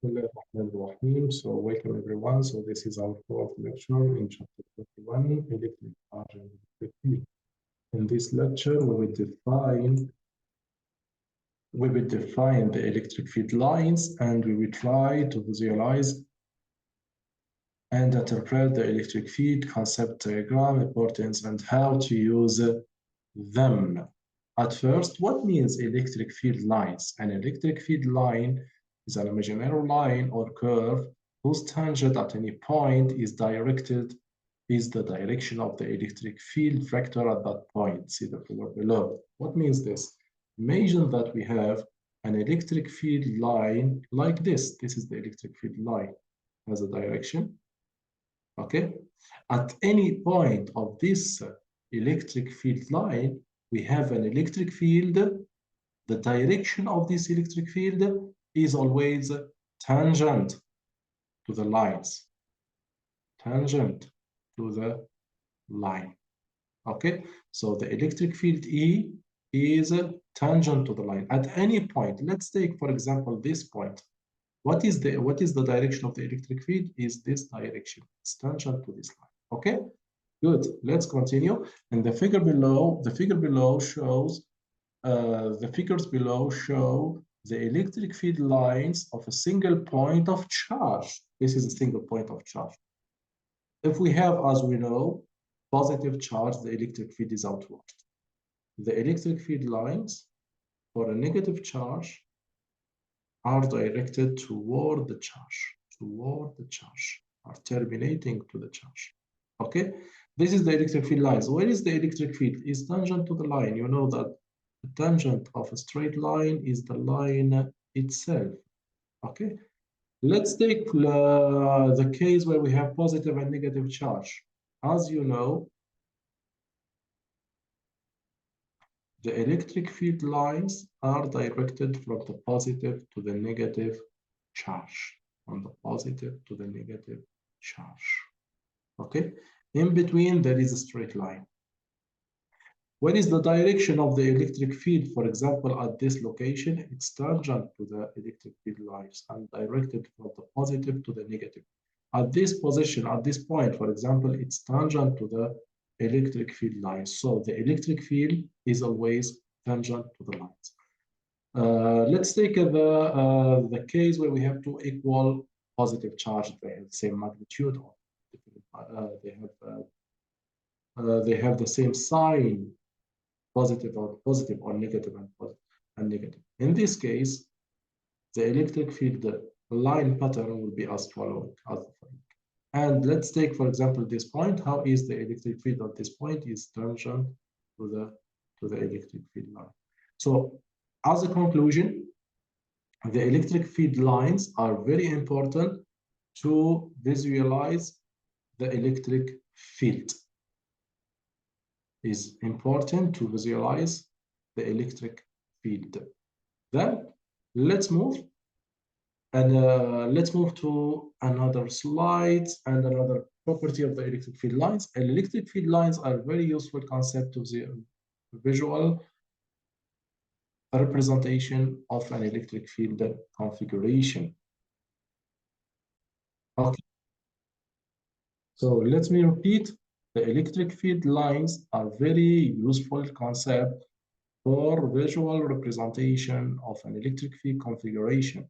So welcome everyone. So this is our fourth lecture in chapter 21, electric charge and electric field. In this lecture, we will define the electric field lines, and we will try to visualize and interpret the electric field concept diagram, importance, and how to use them. At first, what means electric field lines? An electric field line is an imaginary line or curve whose tangent at any point is the direction of the electric field vector at that point. See the figure below. What means this? Imagine that we have an electric field line like this. This is the electric field line, has a direction. Okay. At any point of this electric field line, we have an electric field. The direction of this electric field is always tangent to the lines. Tangent to the line. Okay, so the electric field E is tangent to the line at any point. Let's take, for example, this point. What is the direction of the electric field? Is this direction? It's tangent to this line. Okay, good. Let's continue. And the figures below show the electric field lines of a single point of charge. This is a single point of charge. If we have, as we know, positive charge, the electric field is outward. The electric field lines for a negative charge are directed toward the charge, are terminating to the charge. Okay, this is the electric field lines. Where is the electric field? Is tangent to the line. You know that the tangent of a straight line is the line itself. Okay, let's take the case where we have positive and negative charge. As you know, the electric field lines are directed from the positive to the negative charge, from the positive to the negative charge. Okay, in between there is a straight line. What is the direction of the electric field? For example, at this location, it's tangent to the electric field lines and directed from the positive to the negative. At this position, at this point, for example, it's tangent to the electric field lines. So the electric field is always tangent to the lines. Let's take the case where we have two equal positive charges. They have the same magnitude, or they have the same sign, positive or negative and negative. In this case, the electric field line pattern will be as follows. And let's take, for example, this point. How is the electric field at this point? Is tangent to the electric field line. So, as a conclusion, the electric field lines are very important to visualize the electric field. Is important to visualize the electric field. Then let's move to another slide and another property of the electric field lines. And electric field lines are a very useful concept to the visual representation of an electric field configuration. Okay. So let me repeat. The electric field lines are very useful concept for visual representation of an electric field configuration.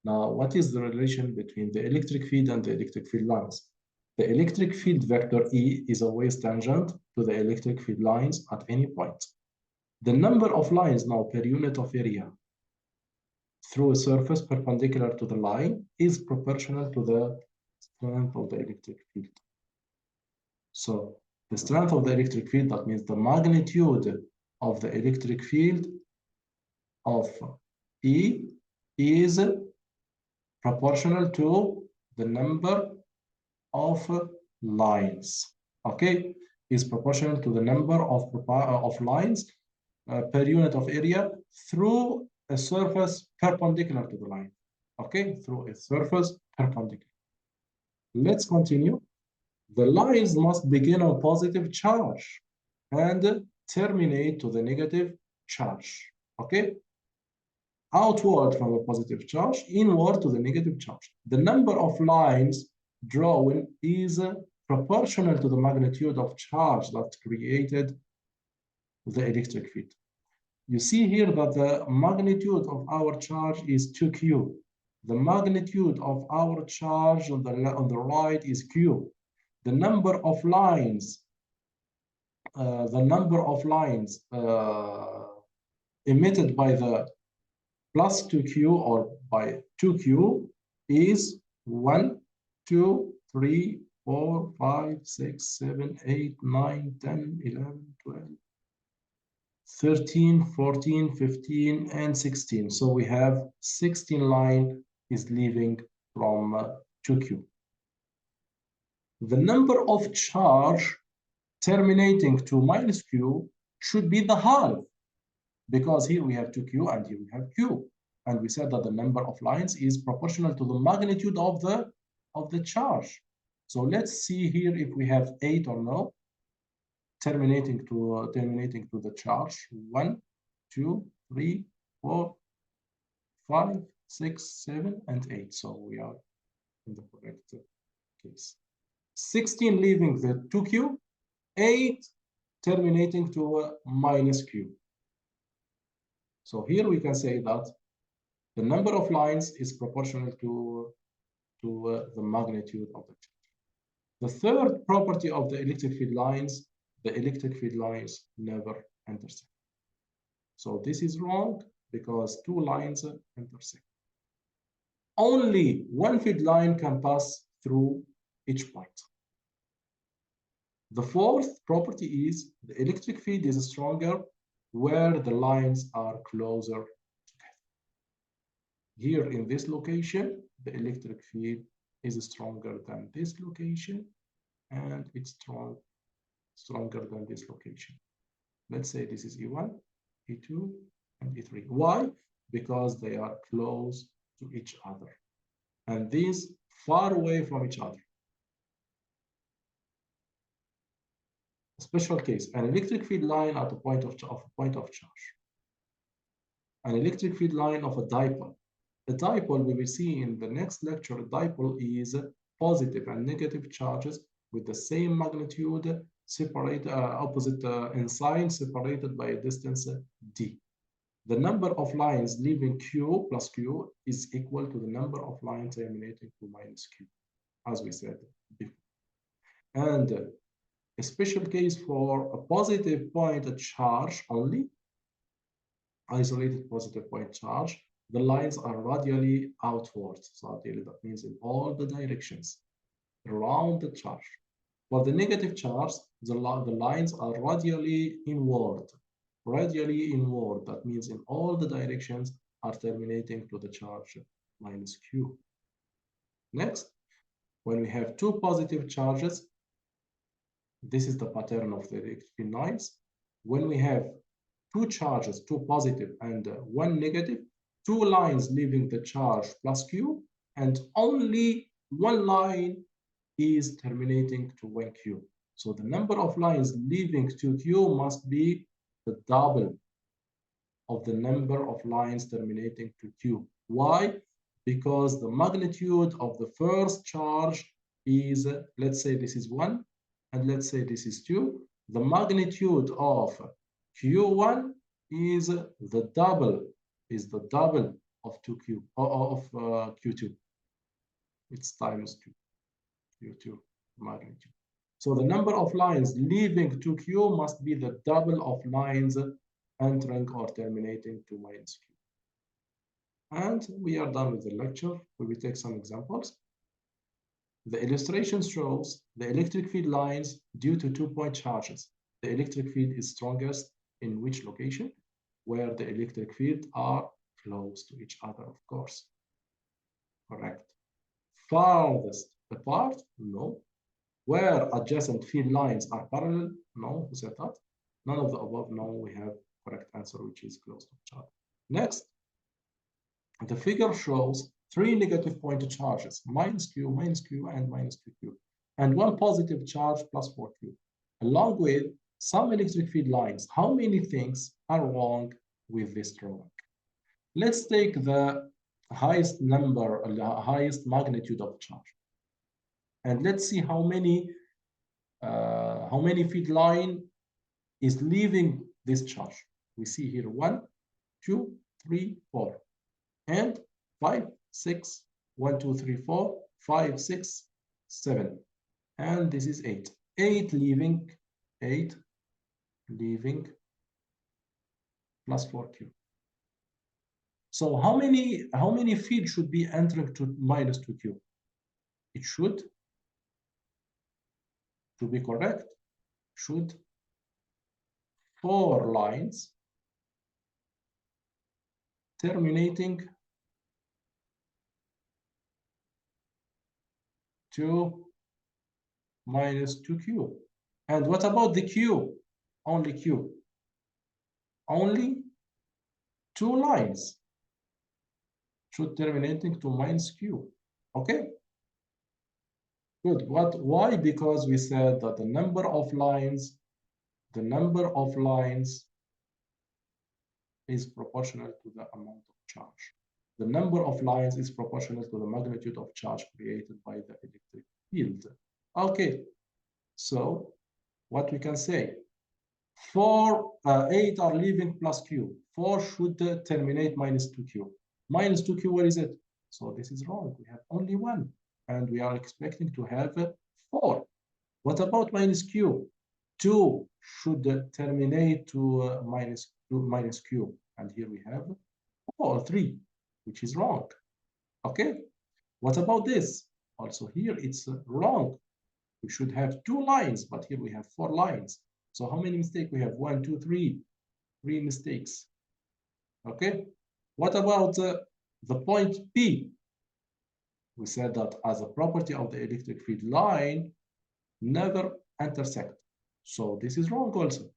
Now, what is the relation between the electric field and the electric field lines? The electric field vector E is always tangent to the electric field lines at any point. The number of lines now per unit of area through a surface perpendicular to the line is proportional to the strength of the electric field. So the strength of the electric field, that means the magnitude of the electric field of E is proportional to the number of lines. Okay, is proportional to the number of lines per unit of area through a surface perpendicular to the line. Okay, through a surface perpendicular. Let's continue. The lines must begin on positive charge and terminate to the negative charge. Okay, outward from the positive charge, inward to the negative charge. The number of lines drawn is proportional to the magnitude of charge that created the electric field. You see here that the magnitude of our charge is 2q. The magnitude of our charge on the right is q. The number of lines emitted by the plus 2q or by 2q is 1, 2, 3, 4, 5, 6, 7, 8, 9, 10, 11, 12, 13, 14, 15, and 16. So we have 16 line is leaving from 2q. The number of charge terminating to minus q should be the half, because here we have 2q and here we have q. And we said that the number of lines is proportional to the magnitude of the charge. So let's see here if we have 8 or no. Terminating to the charge. 1, 2, 3, 4, 5, 6, 7, and 8. So we are in the correct case. 16 leaving the 2q, 8 terminating to minus q. So here we can say that the number of lines is proportional to the magnitude of the charge. The third property of the electric field lines, the electric field lines never intersect. So this is wrong because two lines intersect. Only one field line can pass through each point. The fourth property is the electric field is stronger where the lines are closer together. Here in this location, the electric field is stronger than this location, and it's stronger than this location. Let's say this is E1, E2, and E3. Why? Because they are close to each other, and these far away from each other. A special case, an electric field line at a point of charge. An electric field line of a dipole. A dipole, we will see in the next lecture, a dipole is positive and negative charges with the same magnitude, separated opposite in sign, separated by a distance d. The number of lines leaving q plus q is equal to the number of lines terminating to minus q, as we said before. And a special case for a positive point charge only, isolated positive point charge, the lines are radially outwards. So radially, that means in all the directions around the charge. For the negative charge, the lines are radially inward. Radially inward, that means in all the directions are terminating to the charge minus q. Next, when we have two positive charges, this is the pattern of the electric field lines. When we have two charges, two positive and one negative, two lines leaving the charge plus q, and only one line is terminating to 1q. So the number of lines leaving 2q must be the double of the number of lines terminating to q. Why? Because the magnitude of the first charge is, let's say this is 1, and let's say this is 2. The magnitude of q1 is the double of 2q of q2. It's times 2. q2 magnitude. So the number of lines leaving 2q must be the double of lines entering or terminating to minus q. And we are done with the lecture. We will take some examples. The illustration shows the electric field lines due to 2-point charges. The electric field is strongest in which location? Where the electric field are close to each other, of course. Correct. Farthest apart? No. Where adjacent field lines are parallel? No. Who said that? None of the above. No, we have correct answer, which is close to each other. Next, the figure shows 3 negative point charges, minus q, and minus qq, and one positive charge plus 4q, along with some electric field lines. How many things are wrong with this drawing? Let's take the highest number, the highest magnitude of charge. And let's see how many field line is leaving this charge. We see here 1, 2, 3, 4, and 5, 6, 1, 2, 3, 4, 5, 6, 7, and this is 8. 8 leaving plus 4q. So how many feet should be entering to minus 2q? It should, to be correct, should 4 lines terminating to minus 2q. And what about the q? Only q. Only 2 lines should terminating to minus q. Okay? Good. Why? Because we said that the number of lines is proportional to the amount of charge. The number of lines is proportional to the magnitude of charge created by the electric field. Okay, so what we can say, 8 are leaving plus q. 4 should terminate minus 2q. Minus 2q, where is it? So this is wrong. We have only 1, and we are expecting to have 4. What about minus q? 2 should terminate to minus q, and here we have 3, which is wrong. Okay, what about this? Also here it's wrong. We should have 2 lines, but here we have 4 lines. So how many mistakes we have? 1, 2, 3. 3 mistakes. Okay, what about the point P? We said that as a property of the electric field line, never intersect. So this is wrong also.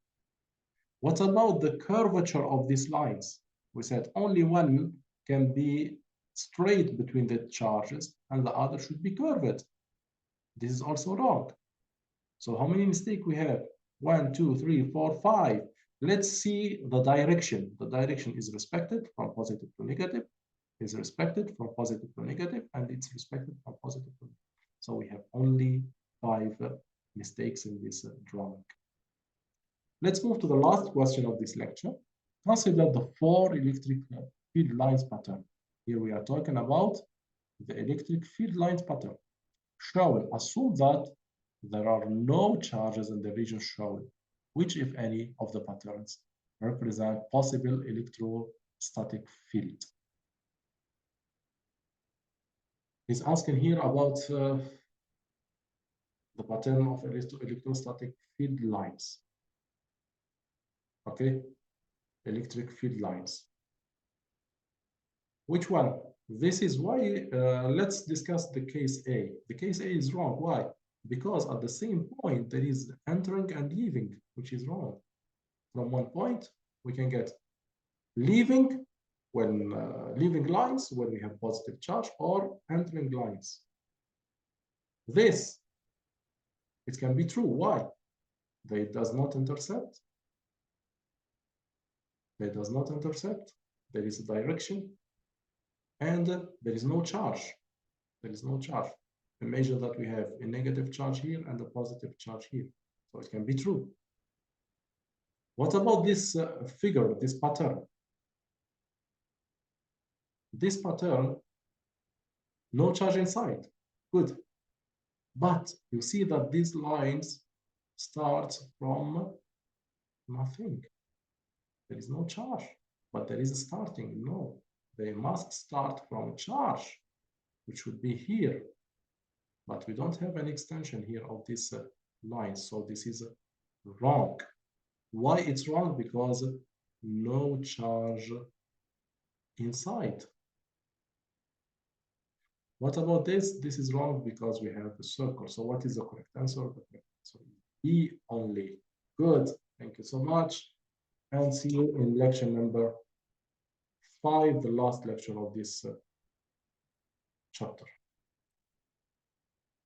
What about the curvature of these lines? We said only one can be straight between the charges and the other should be curved. This is also wrong. So how many mistakes we have? 1, 2, 3, 4, 5. Let's see the direction. The direction is respected from positive to negative, is respected from positive to negative, and it's respected from positive to negative. So we have only 5 mistakes in this drawing. Let's move to the last question of this lecture. Consider the 4 electric field lines pattern. Here we are talking about the electric field lines pattern. Shown, assume that there are no charges in the region shown, which, if any, of the patterns represent possible electrostatic field. He's asking here about the pattern of electrostatic field lines. Okay, electric field lines. Which one? This is why, let's discuss the case A. The case A is wrong. Why? Because at the same point, there is entering and leaving, which is wrong. From one point, we can get leaving when leaving lines when we have positive charge, or entering lines. This, it can be true. Why? They does not intercept. They does not intercept. There is a direction, and there is no charge. There is no charge. Imagine that we have a negative charge here and a positive charge here. So it can be true. What about this figure, this pattern? This pattern, no charge inside. Good. But you see that these lines start from nothing. There is no charge, but there is a starting. No, they must start from a charge, which should be here. But we don't have an extension here of this line, so this is wrong. Why it's wrong? Because no charge inside. What about this? This is wrong because we have a circle. So what is the correct answer? The correct answer is B only. Good. Thank you so much. And see you in lecture number 5, the last lecture of this chapter.